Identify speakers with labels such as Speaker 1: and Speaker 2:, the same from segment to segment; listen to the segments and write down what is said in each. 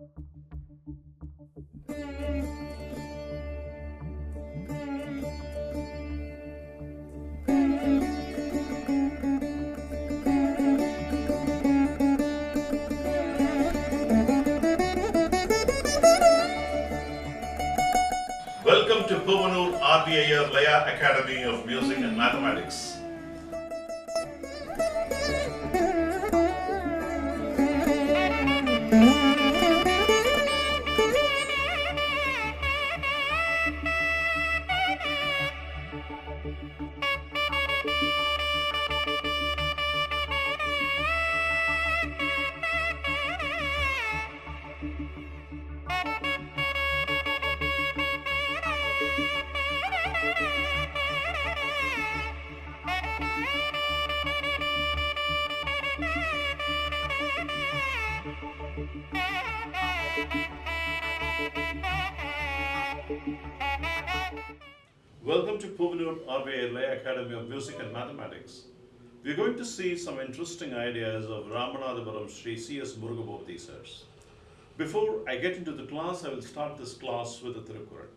Speaker 1: Welcome to Puvanur RVIR Laya Academy of Music and Mathematics. Welcome to Puvanur RVIR Laya Academy of Music and Mathematics. We are going to see some interesting ideas of Ramanathapuram Sri C.S. Murugaboopathy sirs. Before I get into the class, I will start this class with a Tirukkural.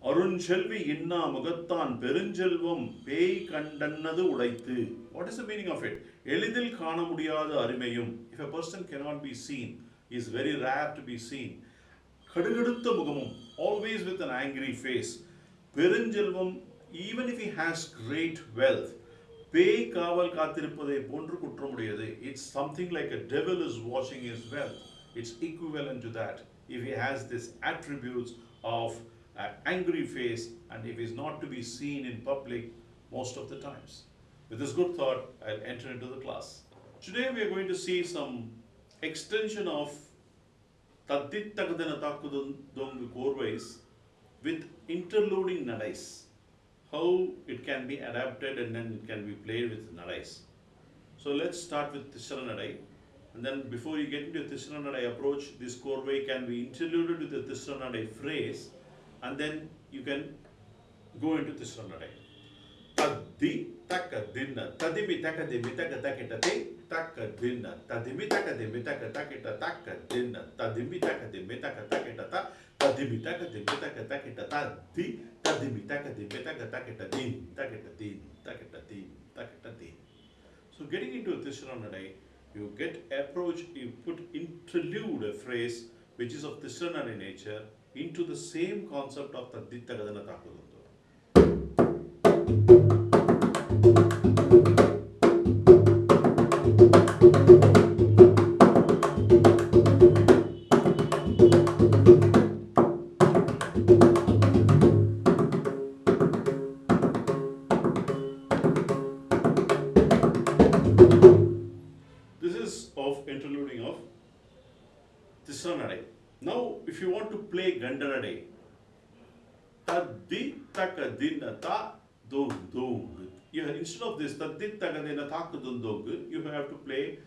Speaker 1: Arunselvi inna mugattan perunjelvam pei kandannadu udaithu. What is the meaning of it? Elidil kaana mudiyada arimeyum. If a person cannot be seen, he is very rare to be seen. Kadugadutha mugamum, always with an angry face. Perunjelvam, even if he has great wealth, pei kaval kathiruppadai pondru kutramudiyadhu. It's something like a devil is watching his wealth. It's equivalent to that. If he has these attributes of an angry face and if he's not to be seen in public most of the times. With this good thought, I'll enter into the class. Today we are going to see some extension of Taddit Tagadana Takudung Korvais with interluding nadais. How it can be adapted and then it can be played with nadais. So let's start with Tisra Nadai. And then before you get into Tisra Nadai approach, this korvai can be interluded with the Tisra Nadai phrase and then you can go into Tisra Nadai. Taddi takadinna, tadimi takadimi takadakitati, takadinna, tadimi takadimi takadakita, takadinna, tadimi takadimi takadakitata, tadimi takadimi takadakita, taddi, tadimi takadimi takadakitadin, takitadin, takitadin, takitadin. So getting into Tisra Nadai, you get approach, you put interlude a phrase which is of Tisra Nadai nature into the same concept of Taddit Tagadana Takudundu. This is of interluding of Tisra Nadai. Now, if you want to play Gandanadai, Taddi Takadina Ta Dung Dung. Instead of this Taddi Takadina Takudun Dung, you have to play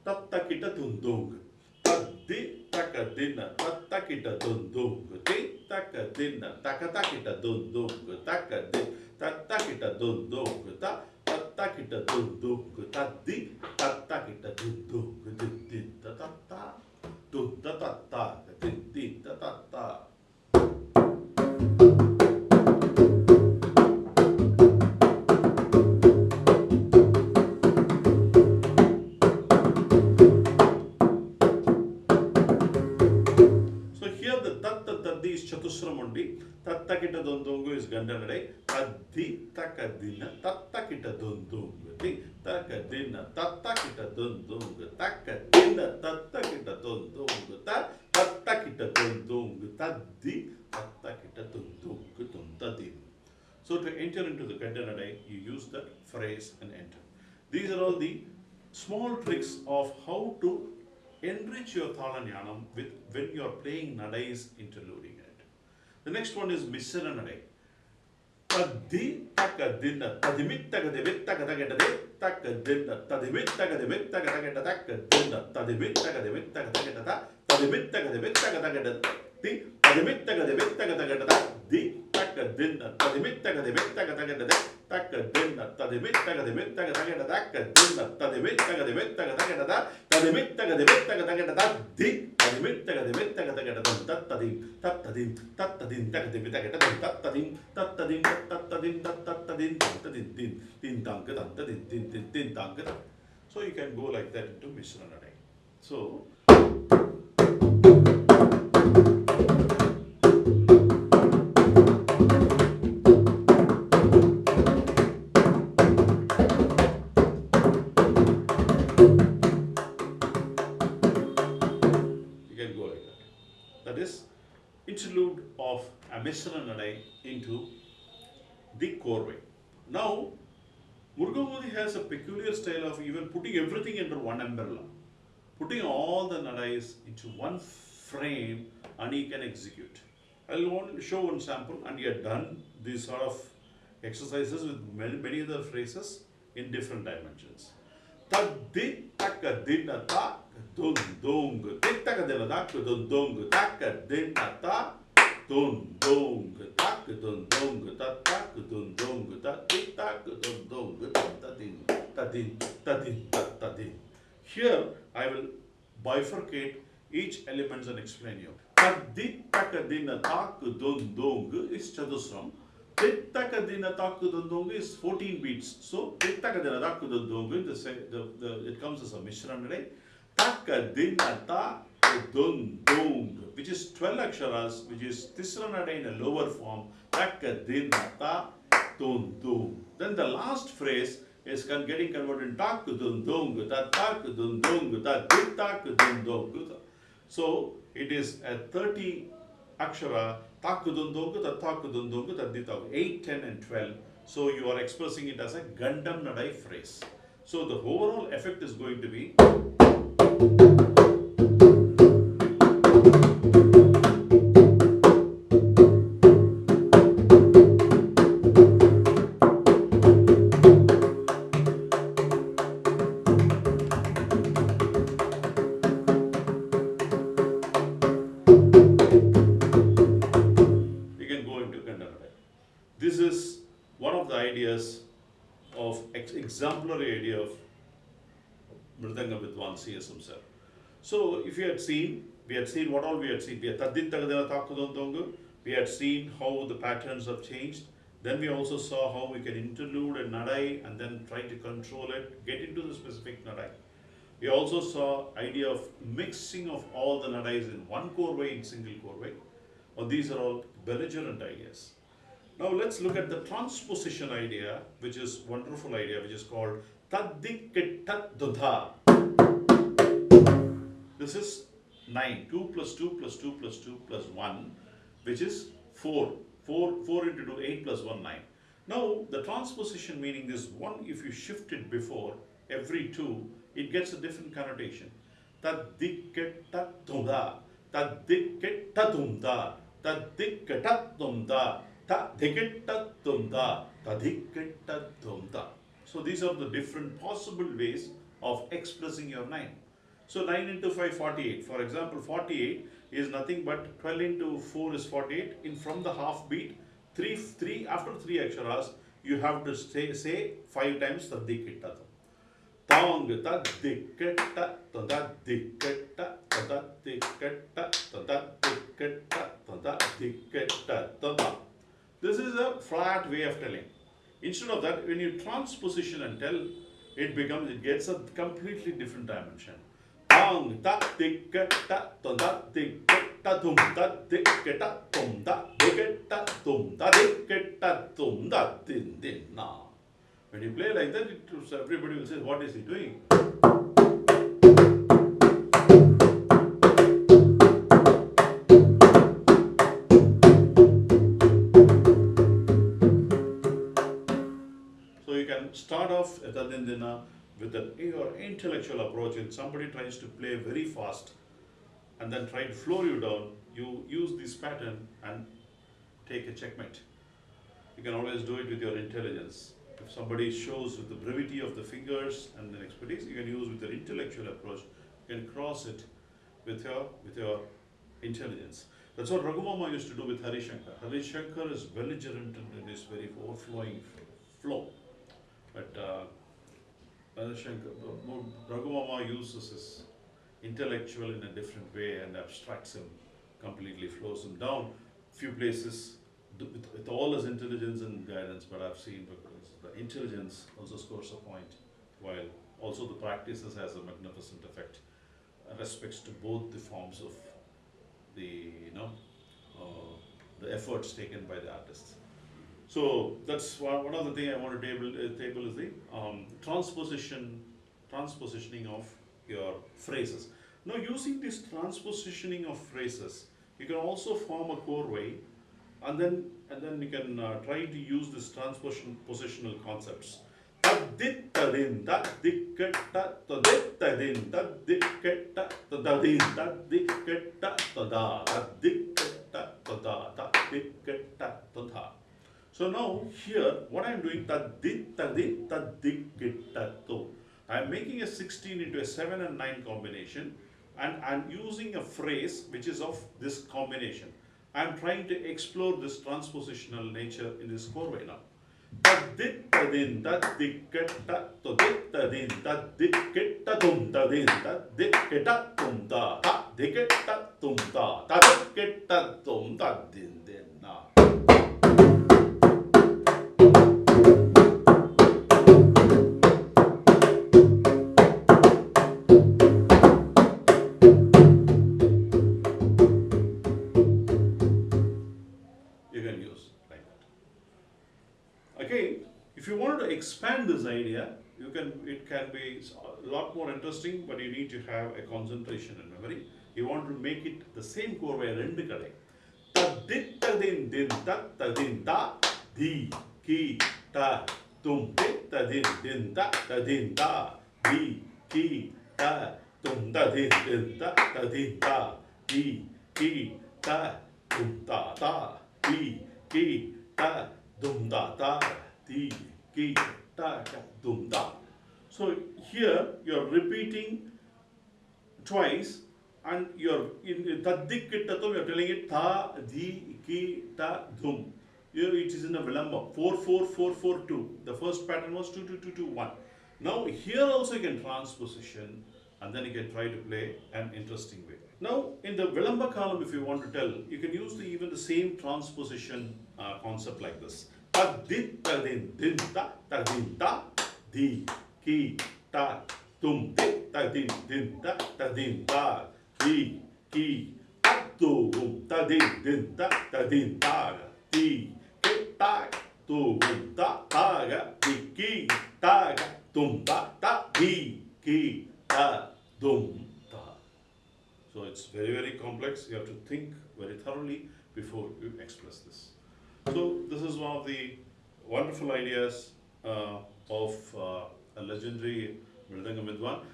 Speaker 1: Tattakita Dung Dung. Taddi Takadina Tattakita Dung Dung. Takadina Takatakita Dung Dung. Tattakita Dung Dung. Tattakita Dung Dung. Taddi Tattakita Dung Dung. Din ta ta ta. Dun ta ta ta. Din ta ta ta. So here the tatta taddi is chatusram only. Tattakita dondongu is Gandanadai. Taddi takadina tattakita dondongu. Takadina tattakita dondongu. Takadina tattakita dondongu. Tattakita dondongu. Taddi tattakita dondongu tuntadin. So to enter into the Gandanadai, you use that phrase and enter. These are all the small tricks of how to enrich your Thalanyanam with when you are playing nadais interluding it. The next one is Misra Nadai. Taddi takadina tadimit takadivit takadagedade takadina tadimit takadivit takadageda takadina tadimit takadivit takadageda So you can go like that into Mishra Nadai. So you can go like that. That is interlude of a Mishra Nadai into the Korvai. Now, Murugaboopathy has a peculiar style of even putting everything under one umbrella, putting all the nadais into one frame, and he can execute. I'll want to show one sample, and he had done these sort of exercises with many other phrases in different dimensions. Taddi taka dinna ta dun dung tittaka dinna ta dun dung taka dinna ta dun dung tak dun dung ta tak dun dung ta tittaka dun dung ta din ta din. Here I will bifurcate each elements and explain you. Taddi taka dinna ta dun dung is chadusram. Tittaka takku dundongu is 14 beats. So Tittaka takku dundongu, it comes as a Mishra Nadai. Takka ta dundong, which is 12 aksharas, which is Tisra Nadai in a lower form. Takka ta dundong. Then the last phrase is getting converted in takku dundong, ta takku dundong, ta dittakku dundong. So it is a 30 akshara. 8, 10 and 12. So you are expressing it as a Gandam Nadai phrase. So the overall effect is going to be this is one of the ideas of exemplary idea of Mridanga Vidwan C.S.M. sir. So if you had seen, we had seen what all we had seen. We had seen how the patterns have changed. Then we also saw how we can interlude a nadai and then try to control it, get into the specific nadai. We also saw idea of mixing of all the nadais in one korvai in single korvai. Well, these are all belligerent ideas. Now let's look at the transposition idea, which is wonderful idea, which is called Taddikittadudha. This is 9, 2 plus 2 plus 2 plus 2 plus 1, which is 4. 4 into 2, 8 plus 1, 9. Now the transposition meaning this 1, if you shift it before every 2, it gets a different connotation. Taddikittadudha, Taddikittadudha, Taddikittadudha. So these are the different possible ways of expressing your 9. So 9 into 5, 48. For example, 48 is nothing but 12 into 4 is 48. In from the half beat, after 3 aksharas, you have to say 5 times Taddikittadam. Tang taddikitta taddikitta taddikitta taddikitta taddikitta tada. This is a flat way of telling. Instead of that, when you transposition and tell, it gets a completely different dimension. Tang taddikitta taddikitta tum taddikitta tum taddikitta tum taddikitta tum taddikitta. When you play like that, everybody will say, what is he doing? So you can start off at Adindina with your intellectual approach, and somebody tries to play very fast and then try to floor you down. You use this pattern and take a checkmate. You can always do it with your intelligence. If somebody shows with the brevity of the fingers and the expertise, you can use with your intellectual approach. You can cross it with your intelligence. That's what Raghumama used to do with Harishankar. Harishankar is belligerent in his very overflowing flow. But Raghumama uses his intellectual in a different way and abstracts him completely, flows him down few places with all his intelligence and guidance. But I've seen the intelligence also scores a point, while also the practices has a magnificent effect, respects to both the forms of the the efforts taken by the artists. So that's one of the things I want to table is the transpositioning of your phrases. Now, using this transpositioning of phrases, you can also form a core way, and then you can try to use this transpositional concepts. Taddittadin, taddikketta, tadittadin, taddikketta, tadadin, taddikketta, tada, taddikketta, tada, taddikketta, tada. So now here, what I am doing, tadittadin, taddikketta. I am making a 16 into a 7 and 9 combination, and I am using a phrase which is of this combination. I am trying to explore this transpositional nature in this core way now. Tadittadin, tadikketta, tadittadin, tadikketta, tumtadin, tadikketta, tumta, tadikketta, tumta, tadikketta, tumtadin, na. If you wanted to expand this idea, it can be a lot more interesting, but you need to have a concentration and memory. You want to make it the same core way, rendu kadai. Tadittadin din tadin da di ki ta tum tadin din tadin da di ki ta tum tadin din tadin da di ki ta tum ta di ki ta dum da di ki ta dum da. So here you are repeating twice, and you're in taddikkitatum, you're telling it ta di ki ta dum. Here it is in a vilamba 4-4-4-4-2. The first pattern was 2-2-2-2-1. Now here also you can transposition, and then you can try to play an interesting way. Now in the vilamba column, if you want to tell, you can use even the same transposition concept like this. Tadittadin din ta tadin ta di ki ta tum tadin din ta tadin ta di ki ta tum tadin din ta tadin ta di ki ta tum ta di ki ta tum ta di ki ta dum ta. So it's very, very complex. You have to think very thoroughly before you express this. So this is one of the wonderful ideas of a legendary Mridanga Vidwan.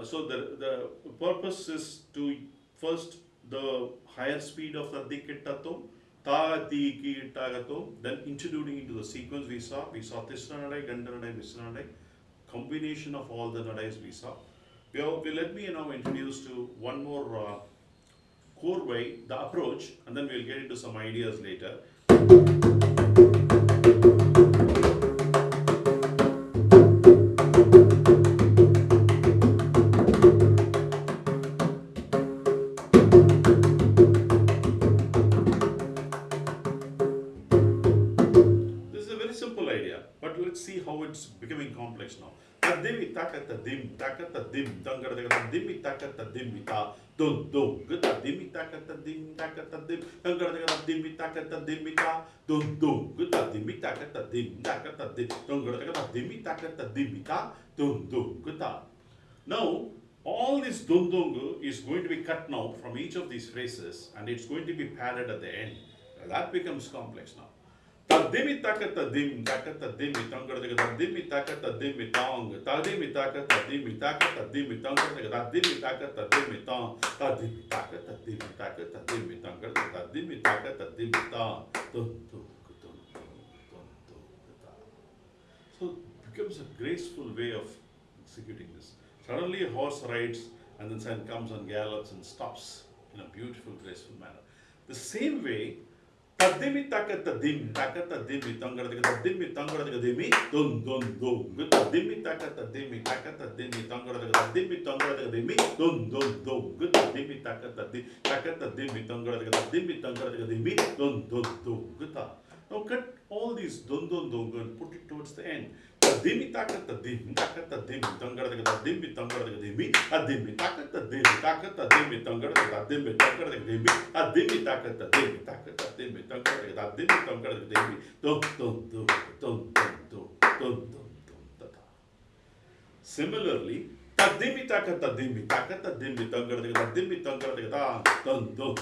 Speaker 1: So the purpose is to first the higher speed of the Tadikkitatum, Ta Di Ki Tagatum, then introducing into the sequence we saw Tisra Nadai, Ganda Nadai, Misra Nadai, combination of all the Nadais we saw. Let me now introduce to one more core way, the approach, and then we'll get into some ideas later. This is a very simple idea, but let's see how it's becoming complex now. Tadimi takata dim, tangadagata dimi takata dimita, dum dum, gutta dimi takata dim, tangadagata dimi takata dimita, dum dum, gutta dimi takata dim, tangadagata dimi takata dimita, dum dum, gutta. Now, all this dum dum is going to be cut now from each of these phrases, and it's going to be padded at the end. That becomes complex now. Tadimi takata dim, tangadagata dimi takata dimi tong, tadimi takata dimi tangadagata dimi takata dimi tong, tadimi takata dimi tangadagata dimi takata dimi tong, so it becomes a graceful way of executing this. Suddenly a horse rides and then Sen comes and gallops and stops in a beautiful, graceful manner. The same way, tadimi takata dim tangadaka tadimi tangadaka dimi dun dun dun. Tadimi takata dimi tangadaka tadimi tangadaka dimi dun dun dun. Tadimi takata dimi tangadaka dimi dun dun dun. Now cut all these dun dun dun and put it towards the end. Dimi takata dimi tangadaka dimi tangadaka dimi adimi takata dimi tangadaka dimi dimi adimi takata dimi tangadaka dimi dun dun dun dun dun dun dun. Similarly, tadimi takata dimi tangadaka dimi tangadaka dun dun.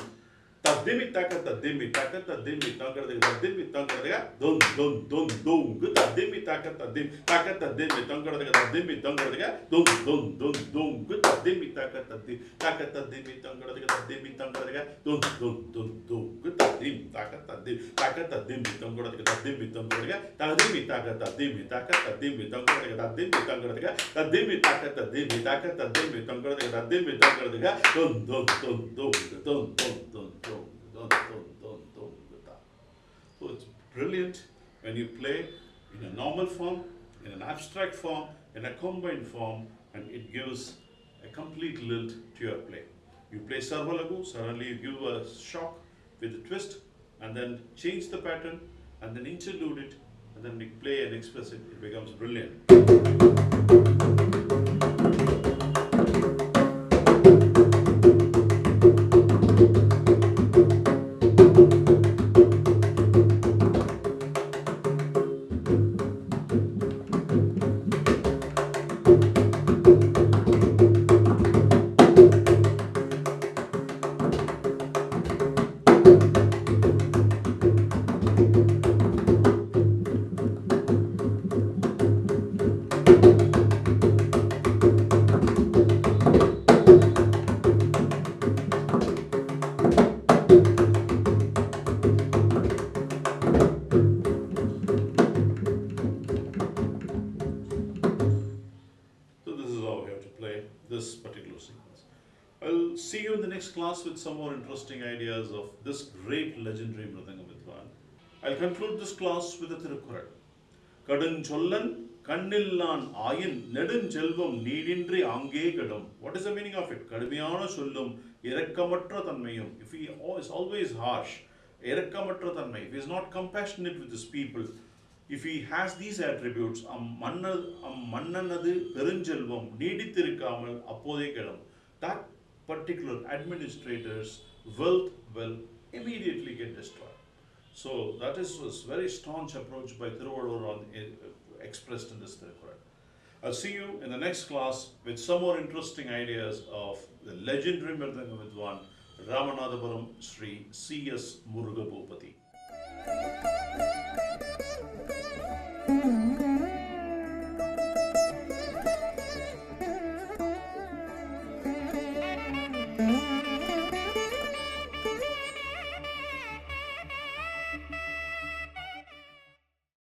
Speaker 1: Tadimi takata dimi tangadaka dun dun dun dun. Tadimi takata dimi tangadaka dimi dun dun dun dun. Tadimi takata dimi tangadaka dimi dun dun dun dun. Tadimi takata dimi tangadaka dimi dun dun dun dun dun dun. So it's brilliant when you play in a normal form, in an abstract form, in a combined form, and it gives a complete lilt to your play. You play Sarvalagu, suddenly you give a shock with a twist, and then change the pattern, and then interlude it, and then we play and express it. It becomes brilliant. This particular sequence. I'll see you in the next class with some more interesting ideas of this great legendary Mridanga Vidwan. I'll conclude this class with a Tirukkural. Kadunsollan kannillan ayin nedunselvam needindri ange kadum. What is the meaning of it? Kadumiyana sollum irakkamatra thanmayum. If he is always harsh, irakkamatra thanmai, if he is not compassionate with his people, if he has these attributes, mannanadu perunselvam needithirukkamal appode kedum, that particular administrator's wealth will immediately get destroyed. So that is a very staunch approach by Thiruvalur expressed in this Tirukkural. I'll see you in the next class with some more interesting ideas of the legendary Mridanga Vidwan Ramanathapuram Sri C.S. Murugaboopathy.